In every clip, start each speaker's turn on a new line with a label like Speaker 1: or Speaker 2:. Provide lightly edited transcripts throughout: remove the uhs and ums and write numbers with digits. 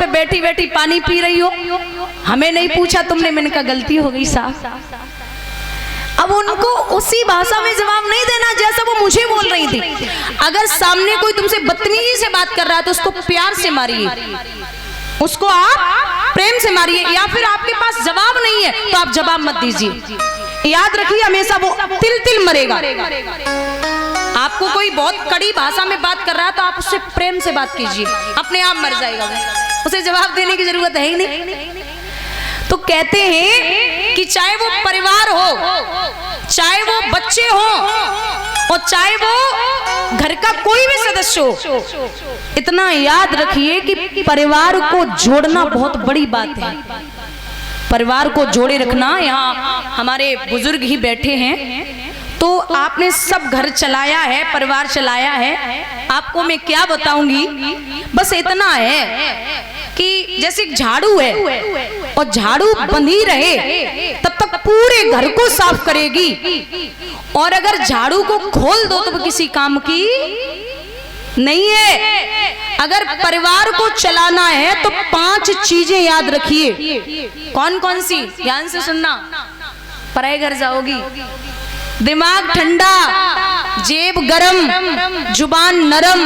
Speaker 1: पे बैठी बैठी पानी पी रही हो, हमें नहीं पूछा तुमने। मैंने कहा गलती हो गई साहब। अब उनको उसी भाषा में जवाब नहीं देना जैसा वो मुझे बोल रही थी। अगर सामने कोई तुमसे बदतमीजी से बात कर रहा है तो उसको प्यार से मारिए, उसको आप प्रेम से मारिए। या फिर आपके पास जवाब नहीं है तो आप जवाब मत दीजिए। याद रखिए हमेशा वो तिल तिल मरेगा। आपको कोई बहुत कड़ी भाषा में बात कर रहा है तो आप उससे प्रेम से बात कीजिए, अपने आप मर जाएगा वो, उसे जवाब देने की जरूरत है ही नहीं। तो कहते हैं कि चाहे वो परिवार हो, चाहे वो बच्चे हो और चाहे वो घर का कोई भी सदस्य हो, इतना याद रखिए कि परिवार को जोड़ना बहुत बड़ी बात है। परिवार को जोड़े रखना। यहाँ हमारे बुजुर्ग ही बैठे हैं, तो आपने सब घर चलाया है, परिवार चलाया है। आपको मैं क्या बताऊंगी, बस इतना है कि जैसे एक झाड़ू है और झाड़ू बंधी रहे तब तक पूरे घर को साफ करेगी, और अगर झाड़ू को खोल दो तो किसी काम की नहीं है। अगर परिवार को चलाना है तो 5 चीजें याद रखिए। कौन कौन सी? ध्यान से सुनना, पराए घर जाओगी। दिमाग ठंडा, जेब गरम, जुबान नरम,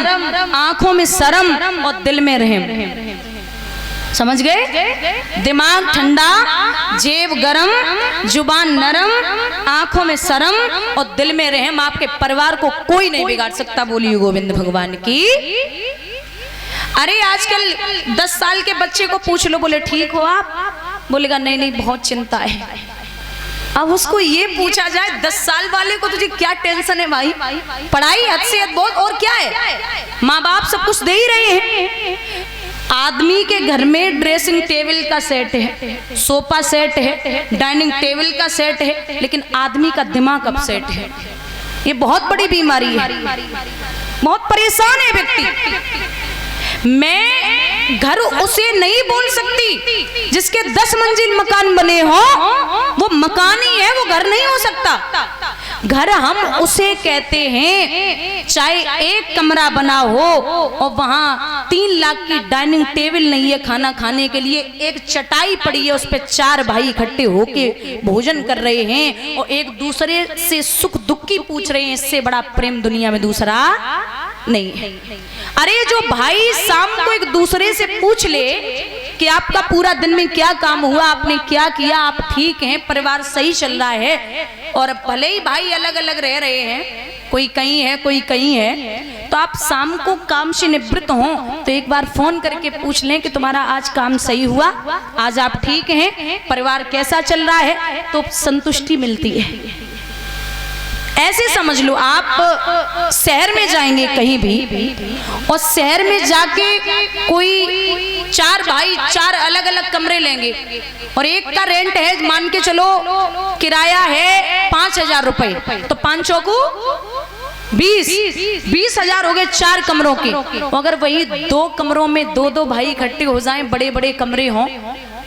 Speaker 1: आंखों में शर्म और दिल में रहम। समझ गए? दिमाग ठंडा, जेब गरम, जुबान नरम, आंखों में शर्म और दिल में रहम। आपके परिवार को कोई नहीं बिगाड़ सकता। बोलिए गोविंद भगवान की। अरे आजकल 10 साल के बच्चे को पूछ लो, बोले ठीक हो आप? बोलेगा नहीं नहीं बहुत चिंता है। अब उसको ये पूछा जाए 10 साल वाले को तुझे क्या टेंशन है भाई? पढ़ाई हद से हद बहुत, और क्या है? माँ बाप सब कुछ दे ही रहे हैं। आदमी के घर में ड्रेसिंग टेबल का सेट है, सोफा सेट है, डाइनिंग टेबल का सेट है, लेकिन आदमी का दिमाग अपसेट है। ये बहुत बड़ी बीमारी है, बहुत परेशान है व्यक्ति। मैं घर उसे नहीं बोल सकती जिसके 10 मंजिल मकान बने हो, वो मकान ही है, वो घर नहीं हो सकता। घर हम उसे कहते हैं चाहे एक कमरा बना हो और वहां 3 लाख की डाइनिंग टेबल नहीं है खाना खाने के लिए, एक चटाई पड़ी है, उस पे 4 भाई इकट्ठे होके भोजन कर रहे हैं और एक दूसरे से सुख दुख की पूछ रहे हैं। इससे बड़ा प्रेम दुनिया में दूसरा नहीं है। अरे जो भाई शाम को एक दूसरे से पूछ ले कि आपका पूरा दिन में क्या काम हुआ, आपने क्या किया, आप ठीक हैं, परिवार सही चल रहा है, और भले ही भाई अलग अलग रह रहे हैं, कोई कहीं है कोई कहीं है, तो आप शाम को काम से निवृत्त हो तो एक बार फोन करके पूछ लें कि तुम्हारा आज काम सही हुआ, आज आप ठीक हैं, परिवार कैसा चल रहा है, तो संतुष्टि मिलती है। ऐसे समझ लो, आप शहर में जाएंगे कहीं भी और शहर में जाके कोई 4 भाई 4 अलग अलग कमरे लेंगे और एक का रेंट है, मान के चलो किराया है 5,000 रुपए, तो 5 चौकू 20,000 हो गए 4 कमरों के। अगर वही 2 कमरों में 2-2 भाई इकट्ठे हो जाएं, बड़े बड़े कमरे हों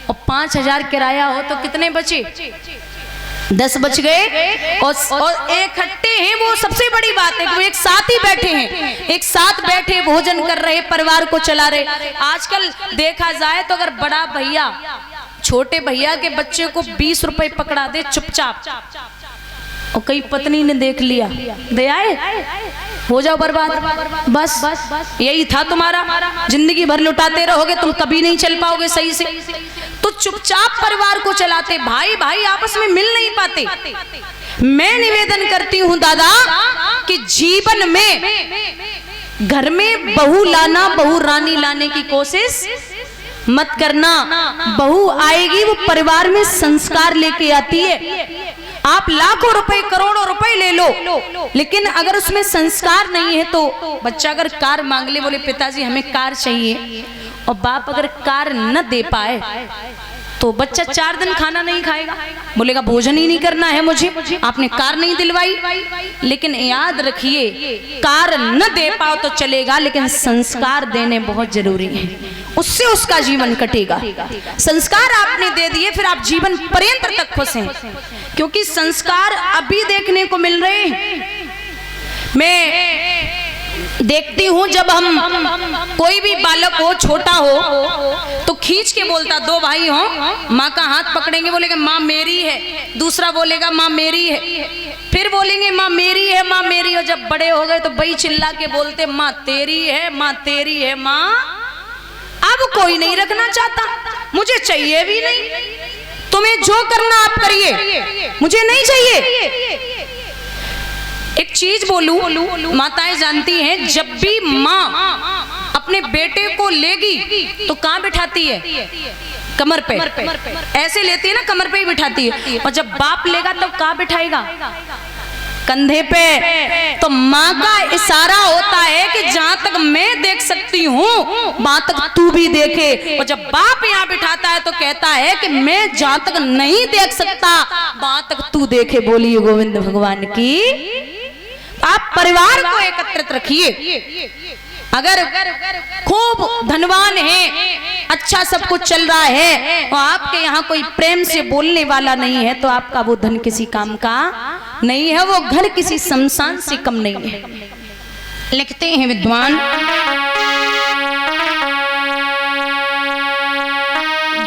Speaker 1: और 5,000 किराया हो तो कितने बचे? 10 बच गए। और इकट्ठे हैं, वो सबसे बड़ी बात है कि वो एक साथ ही बैठे हैं, एक साथ बैठे भोजन कर रहे, परिवार को चला रहे। आजकल देखा जाए तो अगर बड़ा भैया छोटे भैया के बच्चे को 20 रुपए पकड़ा दे चुपचाप, और कई पत्नी ने देख लिया, दे आए, हो जाओ बर्बाद। बस यही था तुम्हारा, जिंदगी भर लुटाते रहोगे, तुम कभी नहीं चल पाओगे सही से। तो चुपचाप परिवार को चलाते, भाई भाई आपस में मिल नहीं पाते। मैं निवेदन करती हूं दादा कि जीवन में घर में बहू लाना, बहू रानी लाने की कोशिश मत करना। बहू आएगी वो परिवार में संस्कार लेके आती है। आप लाखों रुपए करोड़ों रुपए ले लो, लेकिन अगर उसमें संस्कार नहीं है तो बच्चा अगर कार मांग ले, बोले पिताजी हमें कार चाहिए, और बाप अगर कार न दे पाए तो बच्चा 4 दिन खाना नहीं खाएगा, बोलेगा भोजन ही नहीं करना है मुझे, आपने कार नहीं दिलवाई। लेकिन याद रखिए, कार न दे पाओ तो चलेगा, लेकिन संस्कार देने बहुत जरूरी है, उससे उसका जीवन कटेगा। संस्कार आपने दे दिए, फिर आप जीवन पर्यंत तक खुश हैं, क्योंकि संस्कार अभी देखने को मिल रहे हैं। मैं देखती हूँ जब हम कोई भी बालक हो, छोटा हो, तो खींच के बोलता, दो भाई हो, माँ का हाथ पकड़ेंगे, बोलेगा माँ मेरी है, दूसरा बोलेगा माँ मेरी है, फिर बोलेंगे माँ मेरी है, माँ मेरी है। जब बड़े हो गए तो भाई चिल्ला के बोलते माँ तेरी है, माँ तेरी है। माँ अब कोई नहीं रखना चाहता, मुझे चाहिए भी नहीं, तुम्हें जो करना आप करिए, मुझे नहीं चाहिए। एक चीज बोलूं, माताएं जानती हैं, जब भी माँ अपने बेटे को लेगी तो कहाँ बिठाती है? कमर पे, ऐसे लेती है ना, कमर पे ही बिठाती है। और जब बाप लेगा तो कहाँ बिठाएगा? कंधे पे। तो माँ का इशारा होता है कि जहां तक मैं देख सकती हूँ वहां तक तू भी देखे। और जब बाप यहाँ बिठाता है तो कहता है कि मैं जहां तक नहीं देख सकता वहां तक तू देखे। बोलिए गोविंद भगवान की। आप परिवार को एकत्रित रखिए। अगर खूब धनवान है, अच्छा सब कुछ चल रहा है और आपके यहाँ कोई प्रेम से बोलने वाला नहीं है तो आपका वो धन किसी काम का नहीं है, वो घर किसी शमशान से कम नहीं है। लिखते हैं विद्वान,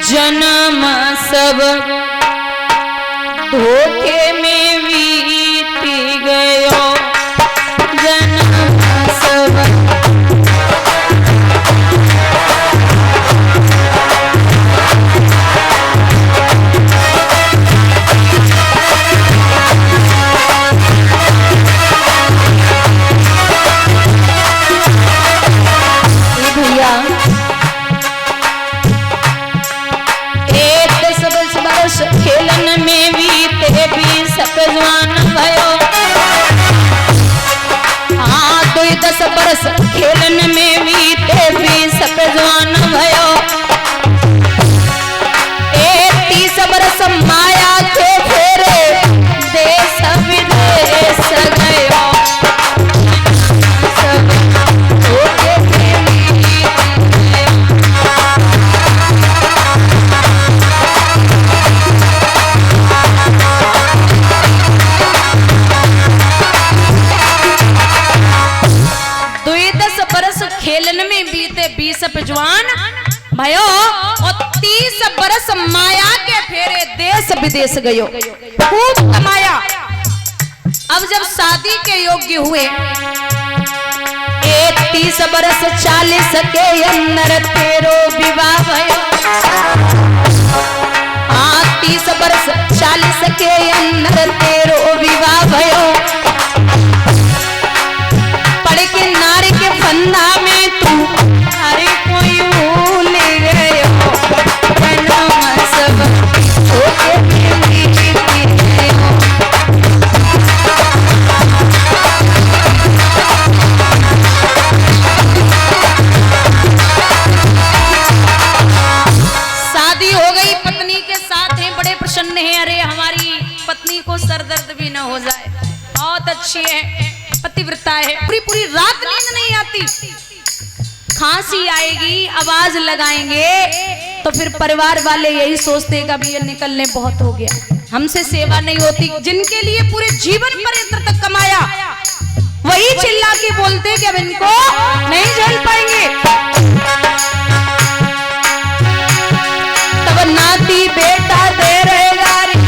Speaker 1: जन्म सब धोखे में बीत गयो, जन्म सब खेलन में बीते 20 जवान भयो। हाँ 10 बरस खेलन में बीते 20 जवान भयो। 30 बरस माया के फेरे देश विदेश गयो। खेलन में बीते 20 जवान भयो और 30 बरस माया के फेरे देश विदेश गयो। खूब कमाया। अब जब शादी के योग्य हुए 30 बरस 40 के अंदर तेरो विवाह भयो। 30 बरस 40 के अंदर तेरो विवाह भयो। पढ़ के नारी के फंदा में तू अरे कोई भूल गयो। जन्म सब धोखे में बीत गयो। शादी हो गई, पत्नी के साथ हैं, बड़े प्रसन्न हैं। अरे हमारी पत्नी को सरदर्द भी न हो जाए, बहुत अच्छी है, पतिव्रता है। पूरी रात नींद नहीं आती, खांसी आएगी, आवाज लगाएंगे तो फिर परिवार वाले यही सोचते हैं कि अभी ये निकलने बहुत हो गया, हमसे सेवा नहीं होती। जिनके लिए पूरे जीवन पर्यंत तक कमाया वही चिल्ला के बोलते कि अब इनको नहीं झेल पाएंगे। तब नाती बेटा दे रहे गारी है।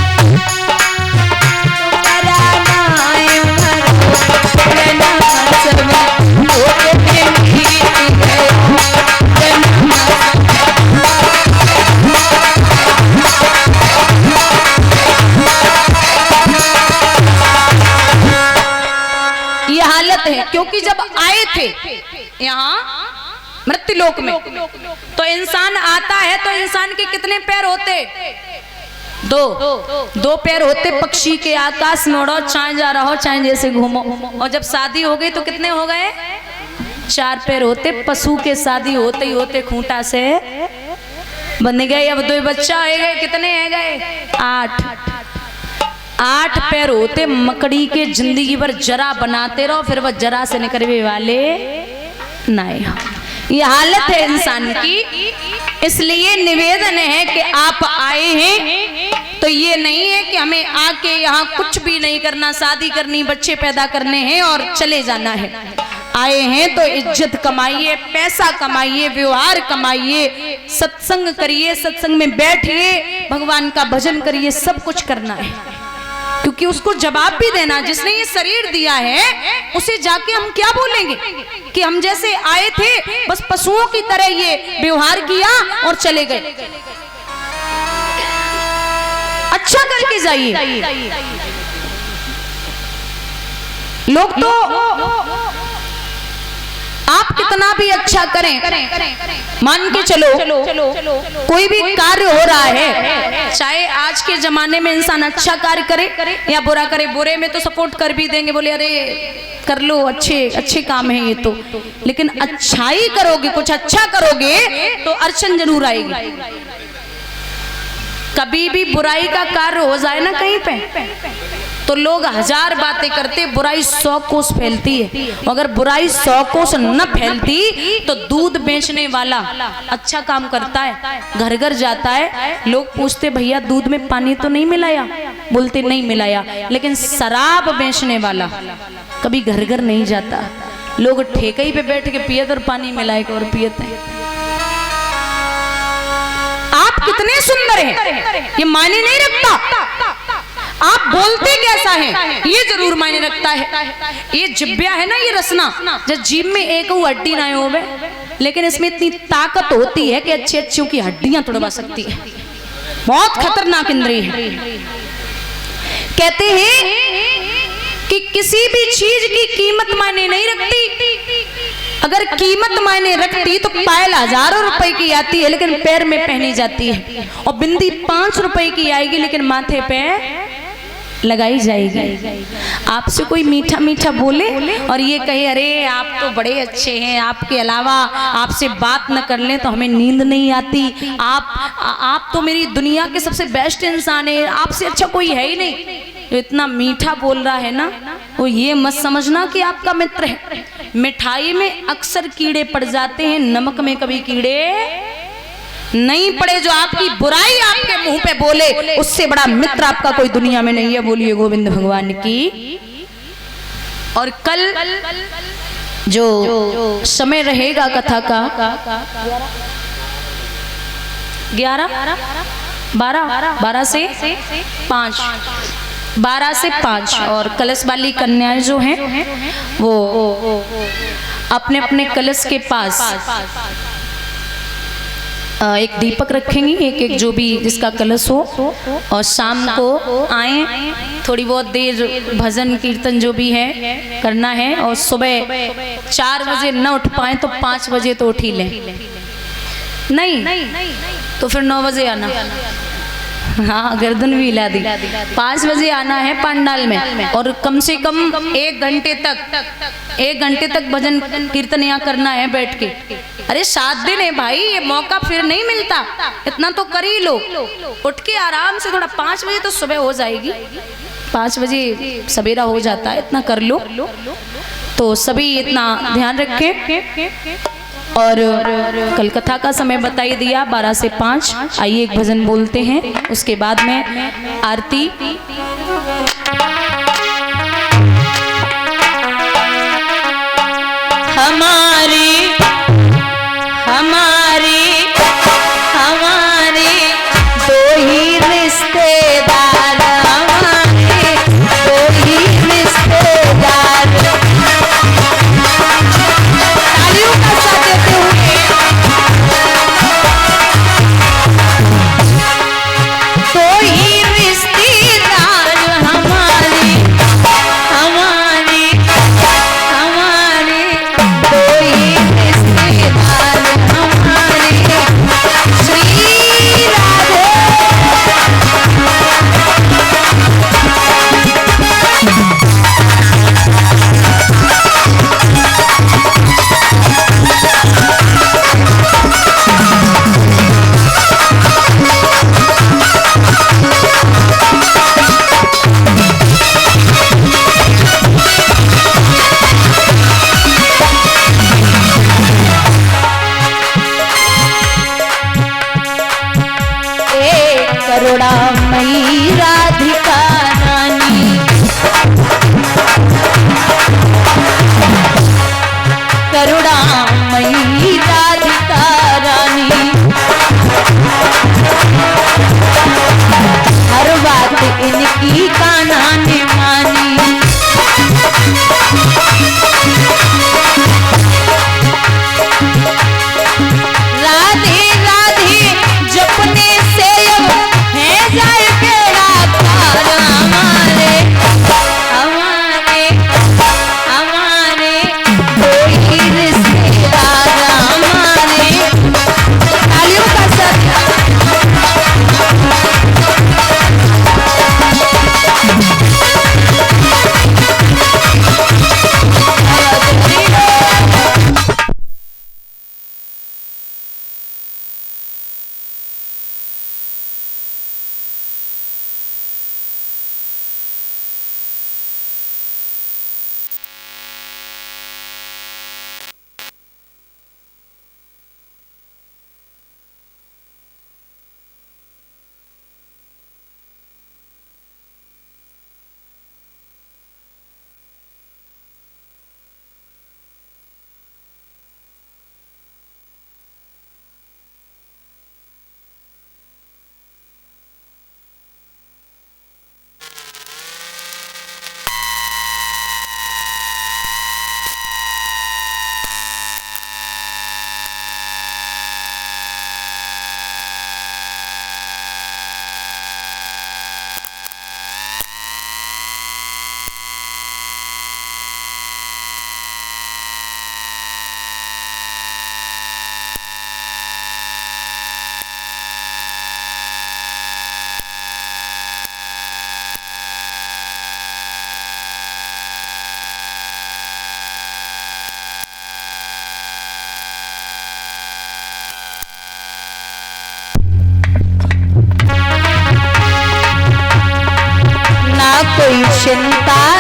Speaker 1: क्योंकि जब आए थे यहाँ मृत्युलोक में तो इंसान आता है तो इंसान के कितने पैर होते? दो पैर होते। पक्षी के आकाश में उड़ो, चाहे जा रहा हो चाहे जैसे घूमो। और जब शादी हो गई तो कितने हो गए? 4 पैर होते। पशु के शादी होते ही होते खूंटा से बन गए। अब 2 बच्चा हो गए, कितने है गए? 8 पैर होते। मकड़ी के जिंदगी भर जरा बनाते रहो, फिर वह जरा से निकलने वाले नहीं। ये हालत है इंसान की। इसलिए निवेदन है कि आप आए हैं तो ये नहीं है कि हमें आके यहाँ कुछ भी नहीं करना, शादी करनी, बच्चे पैदा करने हैं और चले जाना है। आए हैं तो इज्जत कमाइए, पैसा कमाइए, व्यवहार कमाइए, सत्संग करिए, सत्संग में बैठिए, भगवान का भजन करिए, सब कुछ करना है। क्योंकि उसको जवाब भी देना, जिसने ये शरीर दिया है उसे जाके हम क्या बोलेंगे कि हम जैसे आए थे बस पशुओं की तरह ये व्यवहार किया और चले गए। अच्छा करके जाइए। लोग तो आप कितना भी अच्छा करें, मान के चलो कोई भी कार्य हो रहा है, चाहे आज के जमाने में इंसान अच्छा कार्य करे या बुरा करे, बुरे में तो सपोर्ट कर भी देंगे, बोले अरे कर लो, अच्छे काम है ये तो, लेकिन अच्छाई करोगे, कुछ अच्छा करोगे तो अड़चन जरूर आएगी। कभी भी बुराई का कार्य हो जाए ना कहीं पे तो लोग हजार बातें करते, बुराई 100 कोस फैलती है। अगर बुराई 100 कोस न फैलती तो दूध बेचने वाला अच्छा काम करता है, घर घर जाता है, लोग पूछते भैया दूध में पानी तो नहीं मिलाया, बोलते नहीं मिलाया। लेकिन शराब बेचने वाला कभी घर घर नहीं जाता, लोग ठेके ही पे बैठ के पियत और पानी मिलाए और पियत है। आप कितने सुंदर हैं ये मायने नहीं रखता, आप बोलते कैसा है ये जरूर मायने रखता है। ये जिब्या है ना, ये रसना, जब जीभ में एक हड्डी ना हो, लेकिन इसमें इतनी ताकत होती है कि अच्छे अच्छों की हड्डियां तोड़वा सकती है। बहुत खतरनाक इंद्रिय है। कहते हैं कि किसी भी चीज की कीमत मायने नहीं रखती, अगर कीमत मायने रखती तो पायल हजारों रुपए की आती है लेकिन पैर में पहनी जाती है, और बिंदी 5 रुपए की आएगी लेकिन माथे पे लगाई जाएगी। आपसे कोई मीठा मीठा बोले और ये कहे अरे आप तो बड़े अच्छे हैं, आपके अलावा आपसे बात न कर लें तो हमें नींद नहीं आती, आप तो मेरी दुनिया के सबसे बेस्ट इंसान है, आपसे अच्छा कोई है ही नहीं। जो इतना मीठा बोल रहा है ना, वो ये मत समझना कि आपका मित्र है। मिठाई में अक्सर कीड़े पड़ जाते हैं, नमक में कभी कीड़े नहीं पड़े। जो आपकी बुराई आपके मुंह पे बोले उससे बड़ा मित्र आपका कोई दुनिया में नहीं है। बोलिए गोविंद भगवान की। और कल जो समय रहेगा कथा का 12 से 5, 12 से 5, और कलश वाली कन्याएं जो हैं वो अपने अपने कलश के पास एक दीपक रखेंगी, एक जो भी जिसका कलश हो, और शाम को आए, थोड़ी बहुत देर भजन कीर्तन जो भी है करना है, और सुबह 4 बजे न उठ पाए तो 5 बजे तो उठ ही लें, नहीं तो फिर 9 बजे आना। हाँ, गर्दन भी हिला दी। 5 बजे आना है पंडाल में, और कम से कम 1 घंटे तक भजन कीर्तन यहाँ करना है बैठ के। अरे 7 दिन है भाई, ये मौका फिर नहीं मिलता, इतना तो कर ही लो। उठ के आराम से थोड़ा 5 बजे तो सुबह हो जाएगी, 5 बजे सवेरा हो जाता है, इतना कर लो। तो सभी इतना ध्यान रखें। और कल कथा का समय बताई दिया 12 से 5। आइए एक भजन बोलते हैं, उसके बाद में आरती। हमारे दो ही रिश्तेदार, हमारे दो ही रिश्तेदार। तालियों का साथ देते हुए दो ही रिश्तेदार हमारे दो ही रिश्तेदार हमारे। श्री राधे। करुणामयी राधिका रानी, चिंता